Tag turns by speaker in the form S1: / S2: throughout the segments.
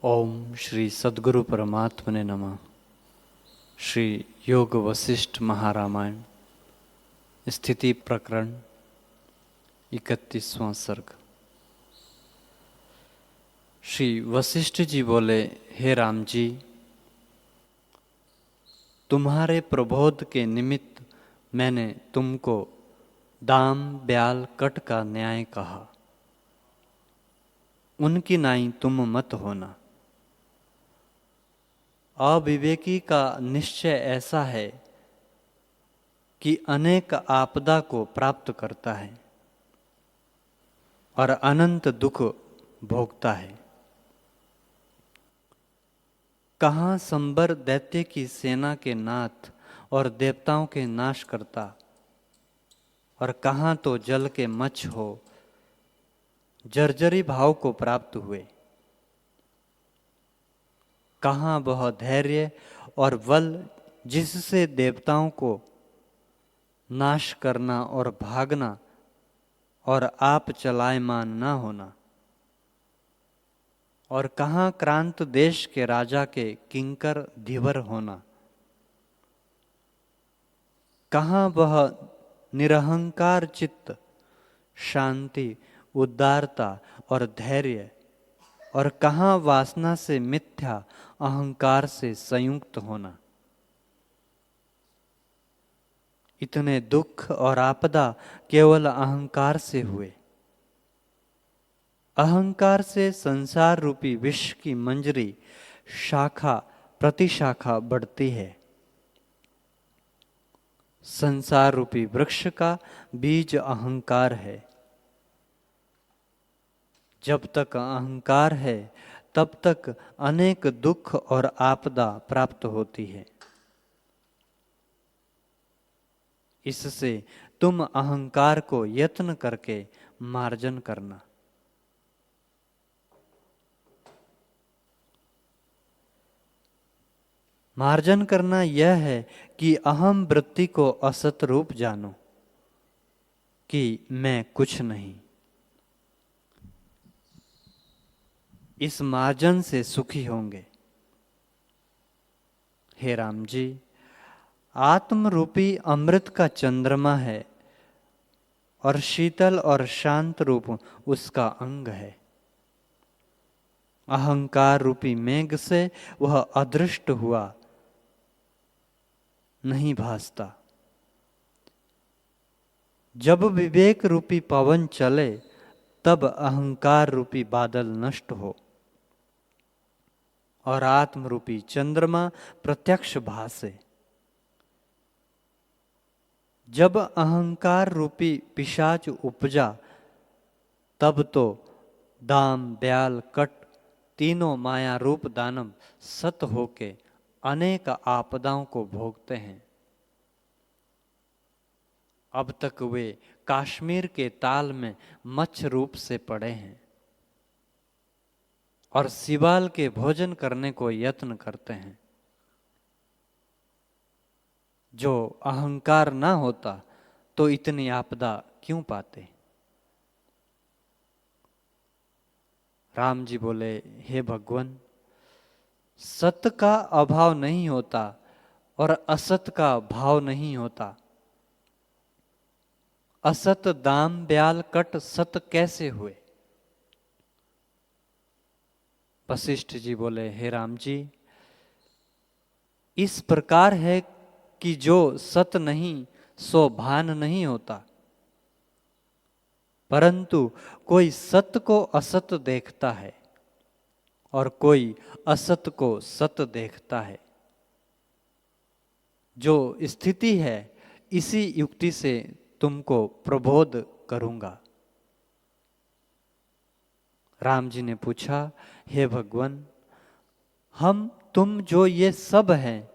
S1: ओम श्री सद्गुरु परमात्मने नमः। श्री योग वशिष्ठ महारामायण स्थिति प्रकरण 31वां सर्ग। श्री वशिष्ठ जी बोले, हे राम जी, तुम्हारे प्रबोध के निमित्त मैंने तुमको दाम ब्याल कट का न्याय कहा। उनकी नाई तुम मत होना। अविवेकी का निश्चय ऐसा है कि अनेक आपदा को प्राप्त करता है और अनंत दुख भोगता है। कहाँ संबर दैत्य की सेना के नाथ और देवताओं के नाश करता, और कहाँ तो जल के मच्छ हो जर्जरी भाव को प्राप्त हुए। कहाँ वह धैर्य और बल जिससे देवताओं को नाश करना और भागना और आप चलायमान न होना। और कहाँ क्रांत देश के राजा के किंकर धीवर होना। कहाँ वह निरहंकार चित्त, शांति, उदारता और धैर्य, और कहाँ वासना से मिथ्या अहंकार से संयुक्त होना। इतने दुख और आपदा केवल अहंकार से हुए। अहंकार से संसार रूपी विष की मंजरी शाखा प्रतिशाखा बढ़ती है। संसार रूपी वृक्ष का बीज अहंकार है। जब तक अहंकार है तब तक अनेक दुख और आपदा प्राप्त होती है। इससे तुम अहंकार को यत्न करके मार्जन करना। मार्जन करना यह है कि अहम वृत्ति को असत रूप जानो कि मैं कुछ नहीं। इस मार्जन से सुखी होंगे। हे राम जी, आत्म रूपी अमृत का चंद्रमा है और शीतल और शांत रूप उसका अंग है। अहंकार रूपी मेघ से वह अदृष्ट हुआ नहीं भासता। जब विवेक रूपी पवन चले तब अहंकार रूपी बादल नष्ट हो और आत्म रूपी चंद्रमा प्रत्यक्ष भासे। जब अहंकार रूपी पिशाच उपजा तब तो दाम ब्याल कट तीनों माया रूप दानव सत होके अनेक आपदाओं को भोगते हैं। अब तक वे कश्मीर के ताल में मच्छ रूप से पड़े हैं और सिवाल के भोजन करने को यत्न करते हैं। जो अहंकार ना होता तो इतनी आपदा क्यों पाते। राम जी बोले, हे भगवान, सत का अभाव नहीं होता और असत का भाव नहीं होता। असत दाम ब्याल कट सत कैसे हुए। वशिष्ठ जी बोले, हे राम जी, इस प्रकार है कि जो सत नहीं सो भान नहीं होता, परंतु कोई सत को असत देखता है और कोई असत को सत देखता है। जो स्थिति है इसी युक्ति से तुमको प्रबोध करूंगा। राम जी ने पूछा, हे भगवान, हम तुम जो ये सब हैं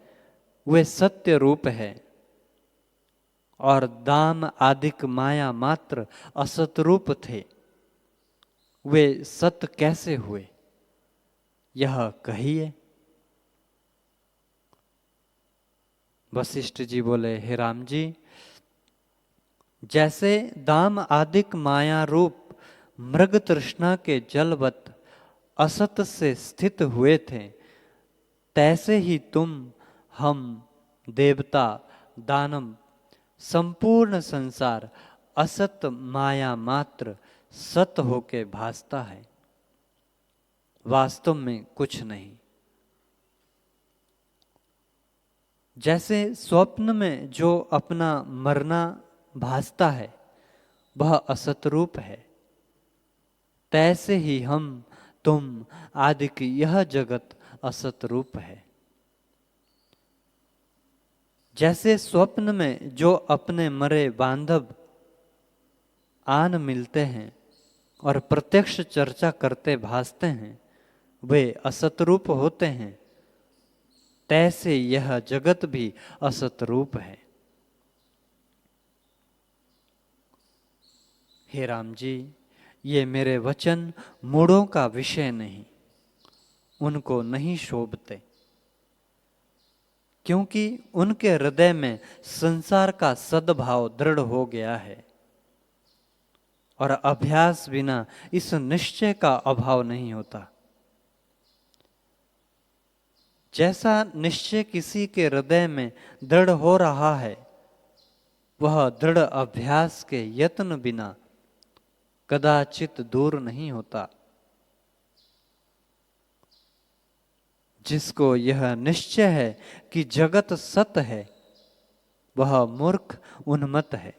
S1: वे सत्य रूप है और दाम आदिक माया मात्र असत रूप थे। वे सत कैसे हुए यह कहिए। वशिष्ठ जी बोले, हे राम जी, जैसे दाम आदिक माया रूप मृग तृष्णा के जलवत असत से स्थित हुए थे, तैसे ही तुम, हम, देवता, दानव, संपूर्ण संसार असत माया मात्र सत होके भासता है, वास्तव में कुछ नहीं। जैसे स्वप्न में जो अपना मरना भासता है वह असत रूप है, तैसे ही हम, तुम आदि की यह जगत असत रूप है। जैसे स्वप्न में जो अपने मरे बांधव आन मिलते हैं और प्रत्यक्ष चर्चा करते भासते हैं, वे असत रूप होते हैं, तैसे यह जगत भी असत रूप है। हे राम जी, ये मेरे वचन मूढ़ों का विषय नहीं, उनको नहीं शोभते, क्योंकि उनके हृदय में संसार का सद्भाव दृढ़ हो गया है और अभ्यास बिना इस निश्चय का अभाव नहीं होता। जैसा निश्चय किसी के हृदय में दृढ़ हो रहा है, वह दृढ़ अभ्यास के यत्न बिना कदाचित दूर नहीं होता। जिसको यह निश्चय है कि जगत सत है, वह मूर्ख उन्मत्त है,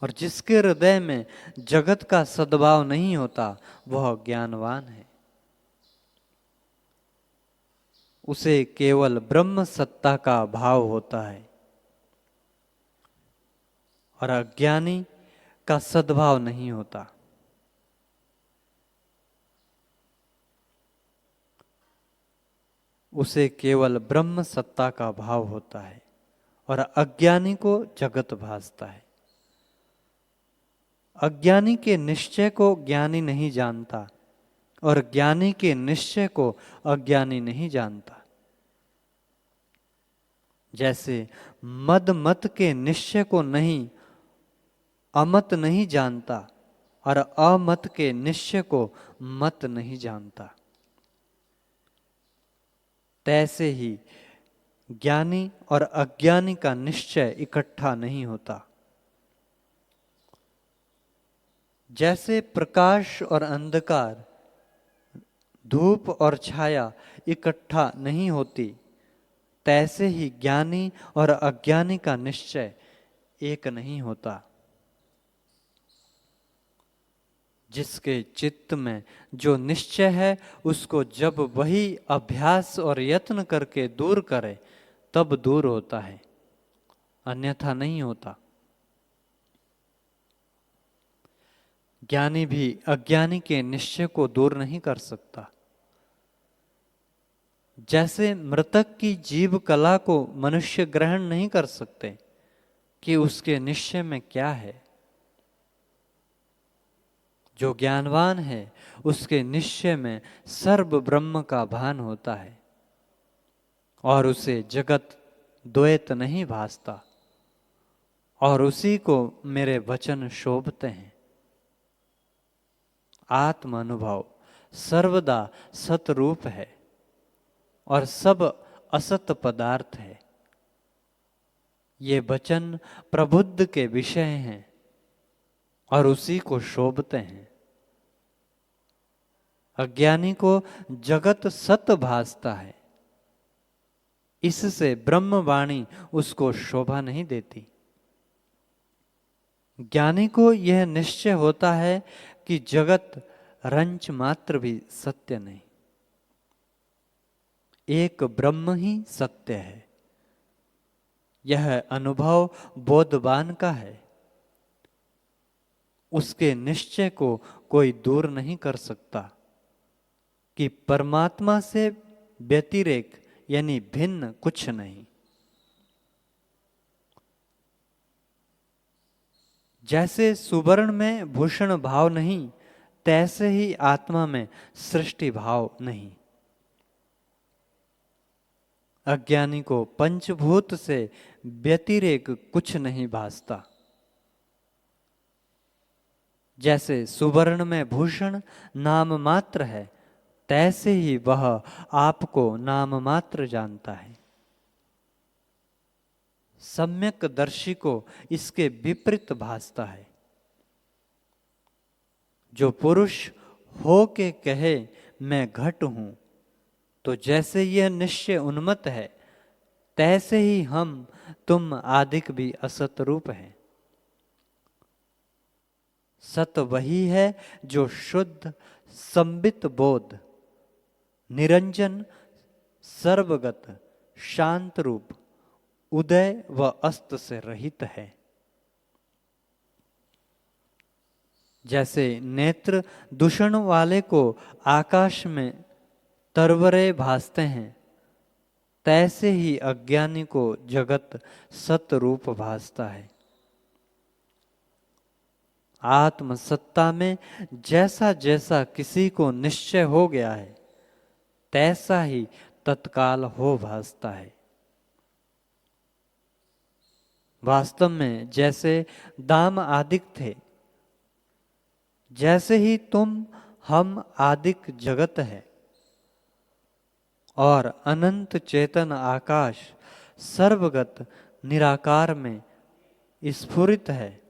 S1: और जिसके हृदय में जगत का सद्भाव नहीं होता वह ज्ञानवान है। उसे केवल ब्रह्म सत्ता का भाव होता है और अज्ञानी का सद्भाव नहीं होता। उसे केवल ब्रह्म सत्ता का भाव होता है और अज्ञानी को जगत भासता है। अज्ञानी के निश्चय को ज्ञानी नहीं जानता और ज्ञानी के निश्चय को अज्ञानी नहीं जानता। जैसे मद मत के निश्चय को नहीं अमत नहीं जानता और अमत के निश्चय को मत नहीं जानता, तैसे ही ज्ञानी और अज्ञानी का निश्चय इकट्ठा नहीं होता। जैसे प्रकाश और अंधकार, धूप और छाया इकट्ठा नहीं होती, तैसे ही ज्ञानी और अज्ञानी का निश्चय एक नहीं होता। जिसके चित्त में जो निश्चय है, उसको जब वही अभ्यास और यत्न करके दूर करे तब दूर होता है, अन्यथा नहीं होता। ज्ञानी भी अज्ञानी के निश्चय को दूर नहीं कर सकता। जैसे मृतक की जीव कला को मनुष्य ग्रहण नहीं कर सकते कि उसके निश्चय में क्या है, जो ज्ञानवान है उसके निश्चय में सर्व ब्रह्म का भान होता है और उसे जगत द्वैत नहीं भासता, और उसी को मेरे वचन शोभते हैं। आत्म अनुभव सर्वदा सतरूप है और सब असत पदार्थ है। ये वचन प्रबुद्ध के विषय हैं और उसी को शोभते हैं। अज्ञानी को जगत सत भासता है, इससे ब्रह्मवाणी उसको शोभा नहीं देती। ज्ञानी को यह निश्चय होता है कि जगत रंच मात्र भी सत्य नहीं, एक ब्रह्म ही सत्य है। यह अनुभव बोधवान का है, उसके निश्चय को कोई दूर नहीं कर सकता कि परमात्मा से व्यतिरेक यानी भिन्न कुछ नहीं। जैसे सुवर्ण में भूषण भाव नहीं, तैसे ही आत्मा में सृष्टि भाव नहीं। अज्ञानी को पंचभूत से व्यतिरेक कुछ नहीं भासता। जैसे सुवर्ण में भूषण नाम मात्र है, तैसे ही वह आपको नाम मात्र जानता है। सम्यक दर्शी को इसके विपरीत भासता है। जो पुरुष हो के कहे मैं घट हूं, तो जैसे यह निश्चय उन्मत्त है, तैसे ही हम तुम आदिक भी असत रूप है। सत वही है जो शुद्ध संबित बोध, निरंजन, सर्वगत, शांत रूप, उदय व अस्त से रहित है। जैसे नेत्र दूषण वाले को आकाश में तरवरे भासते हैं, तैसे ही अज्ञानी को जगत सत रूप भासता है। आत्म सत्ता में जैसा जैसा किसी को निश्चय हो गया है, तैसा ही तत्काल हो भासता है। वास्तव में जैसे दाम आदिक थे, जैसे ही तुम हम आदिक जगत है और अनंत चेतन आकाश सर्वगत निराकार में स्फुरित है,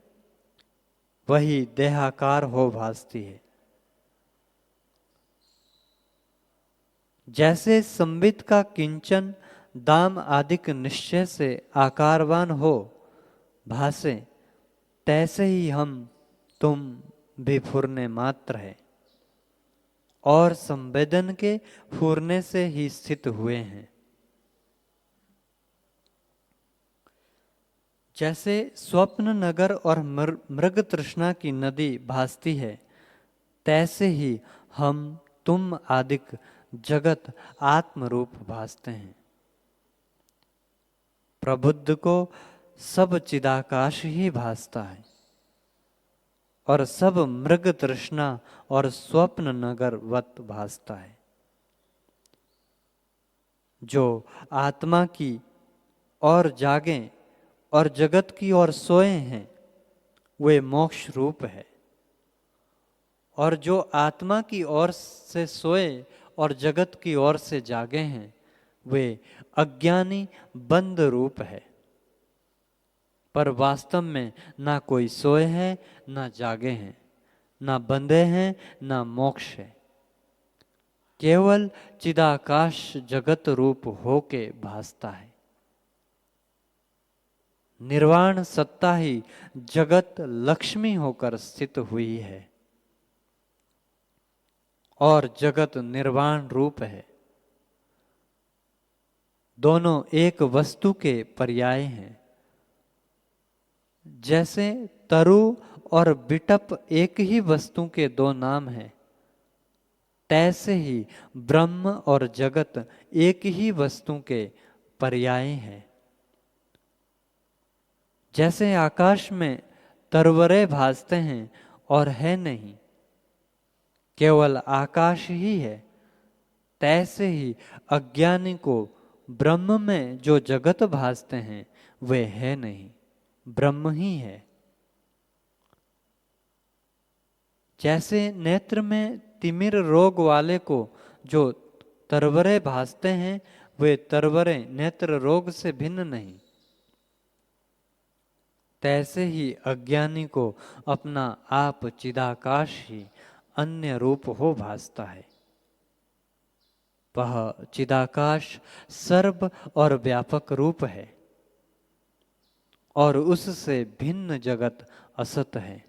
S1: वही देहाकार हो भासती है। जैसे संबित का किंचन दाम आदिक निश्चय से आकारवान हो भासे, तैसे ही हम तुम भी फुरने मात्र है और संवेदन के फूरने से ही स्थित हुए हैं। जैसे स्वप्न नगर और मृग तृष्णा की नदी भासती है, तैसे ही हम तुम आदिक जगत आत्मरूप भासते हैं। प्रबुद्ध को सब चिदाकाश ही भासता है और सब मृग तृष्णा और स्वप्न नगर वत भासता है। जो आत्मा की और जागे और जगत की ओर सोए हैं, वे मोक्ष रूप है, और जो आत्मा की ओर से सोए और जगत की ओर से जागे हैं, वे अज्ञानी बंद रूप है। पर वास्तव में ना कोई सोए हैं, ना जागे हैं, ना बंधे हैं, ना मोक्ष है। केवल चिदाकाश जगत रूप होके भासता है। निर्वाण सत्ता ही जगत लक्ष्मी होकर स्थित हुई है और जगत निर्वाण रूप है। दोनों एक वस्तु के पर्याय हैं। जैसे तरु और बिटप एक ही वस्तु के दो नाम हैं, तैसे ही ब्रह्म और जगत एक ही वस्तु के पर्याय हैं। जैसे आकाश में तरवरे भासते हैं और है नहीं, केवल आकाश ही है, तैसे ही अज्ञानी को ब्रह्म में जो जगत भासते हैं, वे है नहीं, ब्रह्म ही है। जैसे नेत्र में तिमिर रोग वाले को जो तरवरे भासते हैं, वे तरवरे नेत्र रोग से भिन्न नहीं, तैसे ही अज्ञानी को अपना आप चिदाकाश ही अन्य रूप हो भासता है। वह चिदाकाश सर्व और व्यापक रूप है और उससे भिन्न जगत असत है।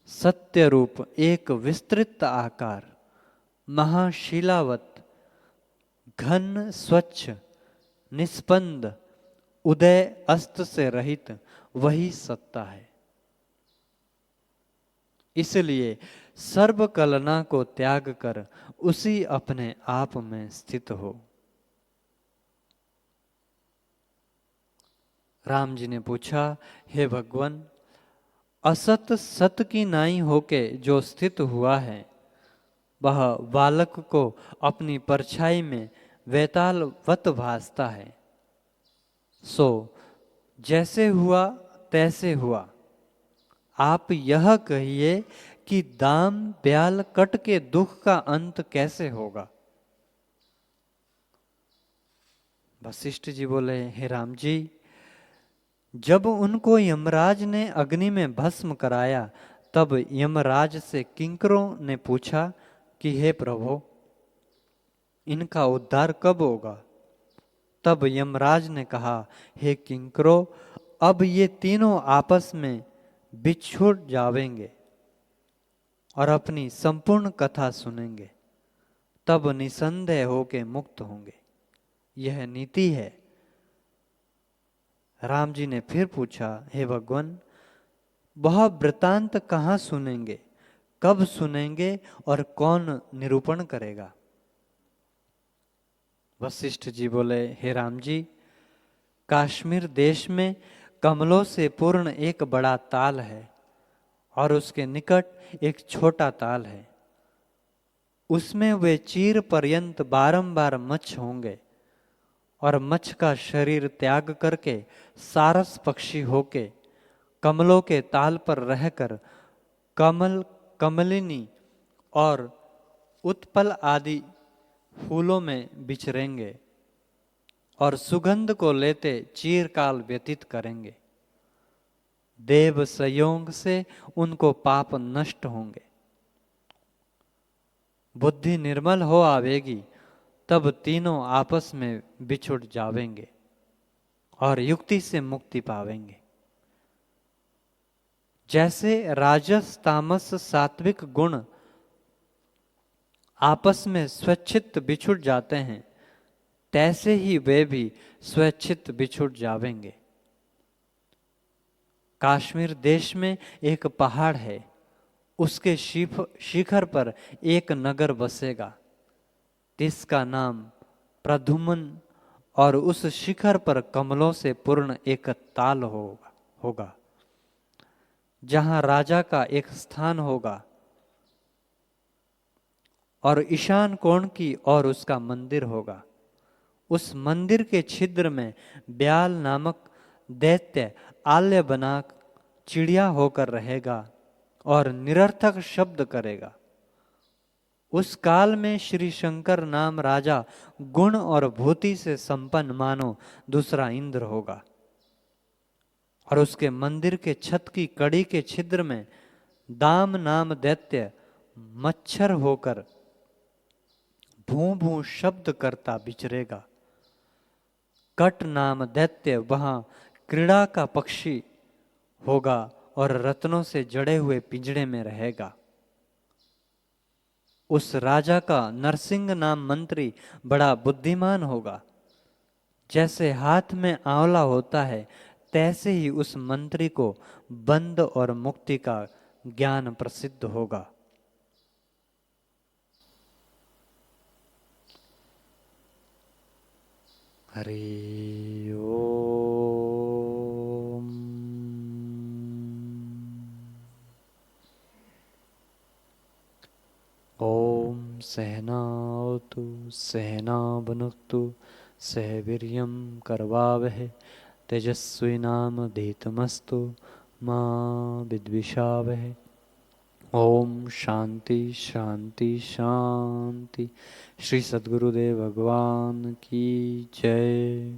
S1: सत्य रूप एक विस्तृत आकार, महाशिलावत, घन स्वच्छ, निस्पंद, उदय अस्त से रहित वही सत्ता है। इसलिए सर्व कलना को त्याग कर उसी अपने आप में स्थित हो। राम जी ने पूछा, हे भगवान, असत सत की नाई होके जो स्थित हुआ है, वह बालक को अपनी परछाई में वैतालवत भासता है। सो जैसे हुआ तैसे हुआ, आप यह कहिए कि दाम ब्याल कट के दुख का अंत कैसे होगा। वशिष्ठ जी बोले, हे राम जी, जब उनको यमराज ने अग्नि में भस्म कराया तब यमराज से किंकरों ने पूछा कि हे प्रभु, इनका उद्धार कब होगा। तब यमराज ने कहा, हे किंकरों, अब ये तीनों आपस में बिछुड़ जावेंगे और अपनी संपूर्ण कथा सुनेंगे, तब निसंदेह होके मुक्त होंगे। यह नीति है। राम जी ने फिर पूछा, हे भगवान, वह वृतांत कहाँ सुनेंगे, कब सुनेंगे और कौन निरूपण करेगा। वशिष्ठ जी बोले, हे राम जी, कश्मीर देश में कमलों से पूर्ण एक बड़ा ताल है और उसके निकट एक छोटा ताल है। उसमें वे चीर पर्यंत बारंबार मच्छ होंगे और मच्छ का शरीर त्याग करके सारस पक्षी होके कमलों के ताल पर रहकर कमल, कमलिनी और उत्पल आदि फूलों में विचरेंगे और सुगंध को लेते चीरकाल व्यतीत करेंगे। देव संयोग से उनको पाप नष्ट होंगे। बुद्धि निर्मल हो आवेगी, तब तीनों आपस में बिछुड़ जावेंगे और युक्ति से मुक्ति पावेंगे। जैसे राजस तामस सात्विक गुण आपस में स्वच्छित बिछुड़ जाते हैं, तैसे ही वे भी स्वच्छित बिछुड़ जावेंगे। कश्मीर देश में एक पहाड़ है, उसके शिखर पर एक नगर बसेगा, जिसका नाम प्रद्युम्न, और उस शिखर पर कमलों से पूर्ण एक ताल होगा जहां राजा का एक स्थान होगा और ईशान कोण की ओर उसका मंदिर होगा। उस मंदिर के छिद्र में ब्याल नामक दैत्य आल्य बना चिड़िया होकर रहेगा और निरर्थक शब्द करेगा। उस काल में श्री शंकर नाम राजा गुण और भूति से संपन्न मानो दूसरा इंद्र होगा और उसके मंदिर के छत की कड़ी के छिद्र में दाम नाम दैत्य मच्छर होकर भू भू शब्द करता विचरेगा। कट नाम दैत्य वहां क्रीड़ा का पक्षी होगा और रत्नों से जड़े हुए पिंजड़े में रहेगा। उस राजा का नरसिंह नाम मंत्री बड़ा बुद्धिमान होगा। जैसे हाथ में आंवला होता है, तैसे ही उस मंत्री को बंध और मुक्ति का ज्ञान प्रसिद्ध होगा। हरि ओम। ओम सहनावतु सहना भुनक्तु सह वीर्यं करवावहै तेजस्विनामधीतमस्तु मा विद्विषावहै। ओम शांति शांति शांति। श्री सद्गुरुदेव भगवान की जय।